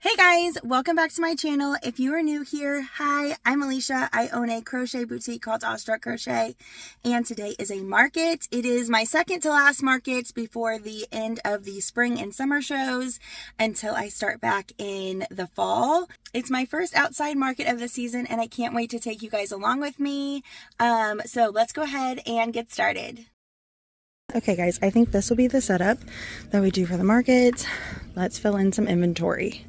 Hey guys, welcome back to my channel. If you are new here, hi, I'm Alicia. I own a crochet boutique called Awestruck Crochet, and today is a market. It is my second to last market before the end of the spring and summer shows until I start back in the fall. It's my first outside market of the season and I can't wait to take you guys along with me. So let's go ahead and get started. Okay guys, I think this will be the setup that we do for the market. Let's fill in some inventory.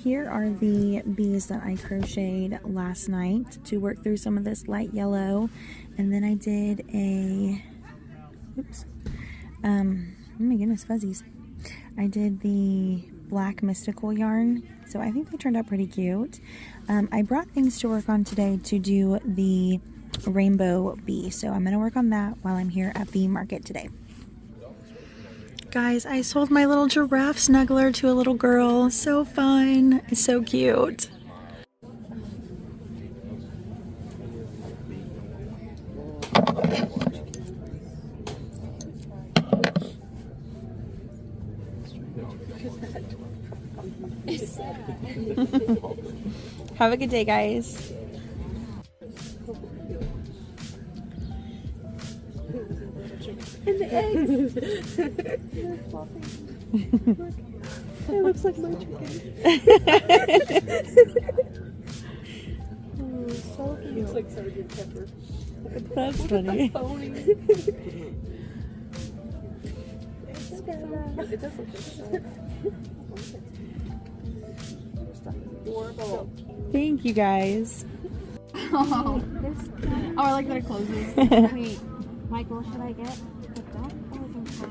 Here are the bees that I crocheted last night to work through some of this light yellow, and then I did a, oh my goodness, fuzzies. I did the black mystical yarn, so I think they turned out pretty cute. I brought things to work on today to do the rainbow bee, so I'm going to work on that while I'm here at the market today. Guys, I sold my little giraffe snuggler to a little girl. So fun. It's so cute. Have a good day, guys. And the eggs. They're flopping. Look, it looks like my chicken. Oh, so cute. It looks like Sergeant Pepper. That's funny. It does look like adorable. Thank you guys. Oh, I like that it closes. Wait, Michael, should I get the duck or the cow?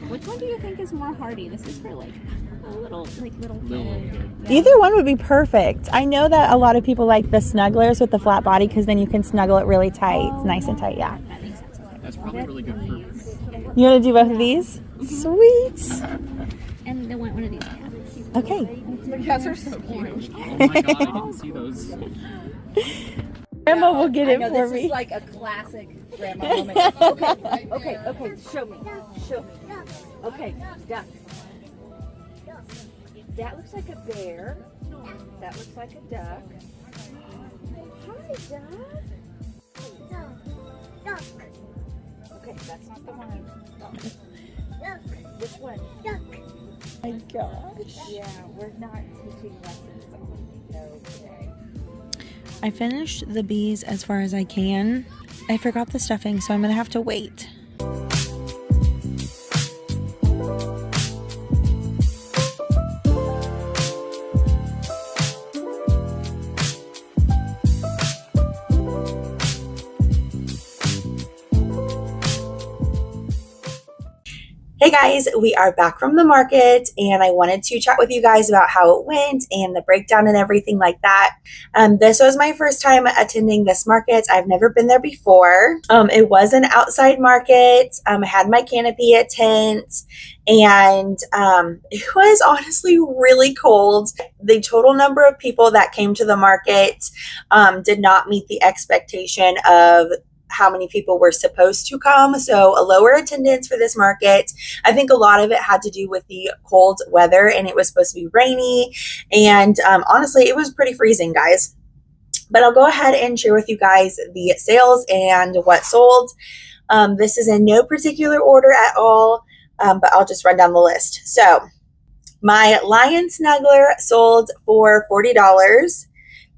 Which one do you think is more hardy? This is for like a little kid. Yeah. Either one would be perfect. I know that a lot of people like the snugglers with the flat body because then you can snuggle it really tight, nice and tight. Yeah. That makes sense. Okay. That's probably really good for. You want to do both of these? Sweet. And they want one of these. Okay. The cats are so cute. Oh my god, I didn't see those. Grandma will get it for me. This is like a classic grandma moment. Okay, show me. Okay, duck. That looks like a bear. That looks like a duck. Hi, duck. Okay, that's not the one. Which one? Duck. Oh my gosh. Yeah, we're not teaching lessons on no today. I finished the bees as far as I can. I forgot the stuffing, so I'm gonna have to wait. Hey guys, we are back from the market and I wanted to chat with you guys about how it went and the breakdown and everything like that. This was my first time attending this market. I've never been there before. It was an outside market. I had my canopy, a tent, and it was honestly really cold. The total number of people that came to the market did not meet the expectation of how many people were supposed to come. So a lower attendance for this market. I think a lot of it had to do with the cold weather and it was supposed to be rainy. And honestly, it was pretty freezing, guys. But I'll go ahead and share with you guys the sales and what sold. This is in no particular order at all, but I'll just run down the list. So My Lion Snuggler sold for $40.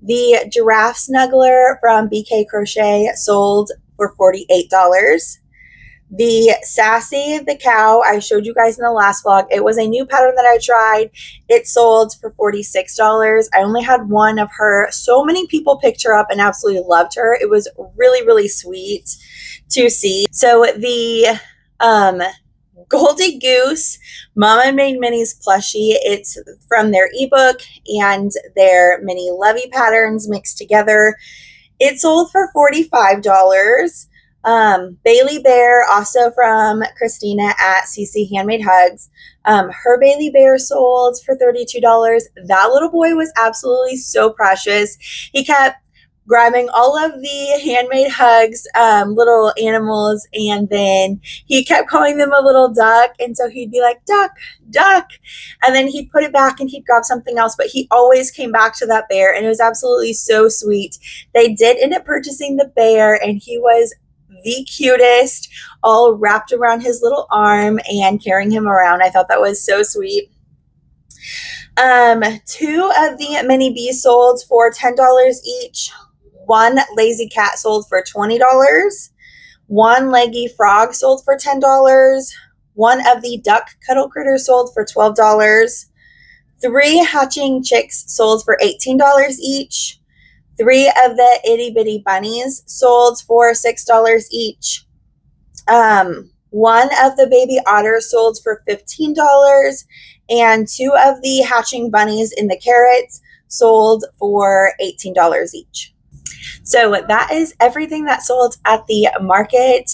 The Giraffe Snuggler from BK Crochet sold for $48. The Sassy the Cow, I showed you guys in the last vlog. It was a new pattern that I tried. It sold for $46. I only had one of her. So many people picked her up and absolutely loved her. It was really, really sweet to see. So the Goldie Goose Mama Made Minis plushie, it's from their ebook and their mini Levy patterns mixed together. It sold for $45. Bailey Bear, also from Christina at CC Handmade Hugs. Her Bailey Bear sold for $32. That little boy was absolutely so precious. He kept grabbing all of the Handmade Hugs little animals, and then he kept calling them a little duck, and so he'd be like, duck, duck, and then he'd put it back and he'd grab something else, but he always came back to that bear, and it was absolutely so sweet. They did end up purchasing the bear, and he was the cutest, all wrapped around his little arm and carrying him around. I thought that was so sweet. Two of the mini bees sold for $10 each. One lazy cat sold for $20. One leggy frog sold for $10. One of the duck cuddle critters sold for $12. 3 hatching chicks sold for $18 each. 3 of the itty bitty bunnies sold for $6 each. One of the baby otters sold for $15, and 2 of the hatching bunnies in the carrots sold for $18 each. So that is everything that sold at the market.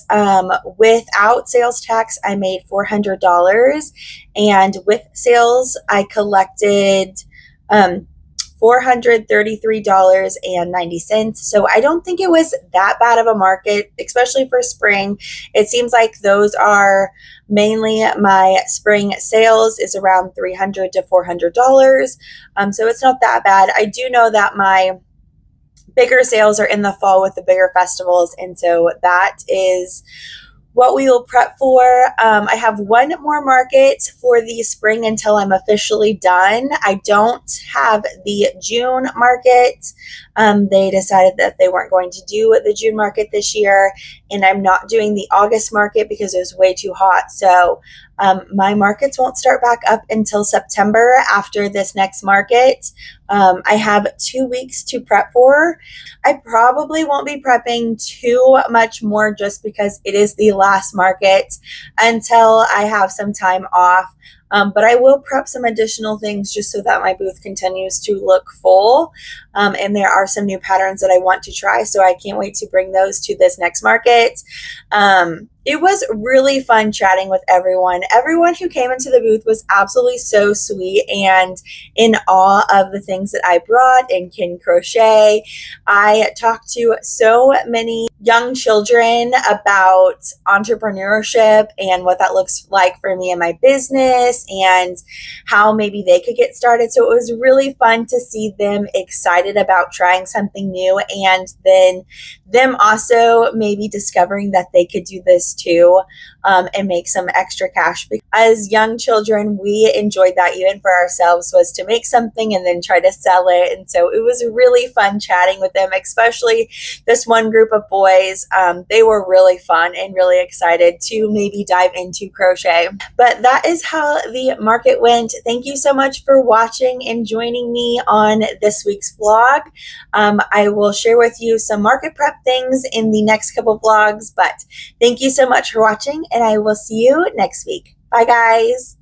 Without sales tax, I made $400, and with sales, I collected $433.90. So I don't think it was that bad of a market, especially for spring. It seems like those are mainly my spring sales is around $300 to $400. So it's not that bad. I do know that my bigger sales are in the fall with the bigger festivals, and so that is what we will prep for. I have one more market for the spring until I'm officially done. I don't have the June market. They decided that they weren't going to do the June market this year, and I'm not doing the August market because it was way too hot. So my markets won't start back up until September after this next market. I have 2 weeks to prep for. I probably won't be prepping too much more just because it is the last market until I have some time off. But I will prep some additional things just so that my booth continues to look full. And there are some new patterns that I want to try, so I can't wait to bring those to this next market. It was really fun chatting with everyone. Everyone who came into the booth was absolutely so sweet and in awe of the things that I brought and can crochet. I talked to so many young children about entrepreneurship and what that looks like for me and my business and how maybe they could get started. So it was really fun to see them excited about trying something new, and then them also maybe discovering that they could do this too, and make some extra cash. As young children, we enjoyed that even for ourselves, was to make something and then try to sell it. And so it was really fun chatting with them, especially this one group of boys. They were really fun and really excited to maybe dive into crochet. But that is how the market went. Thank you so much for watching and joining me on this week's vlog. I will share with you some market prep things in the next couple vlogs, but thank you so much for watching, and I will see you next week. Bye, guys.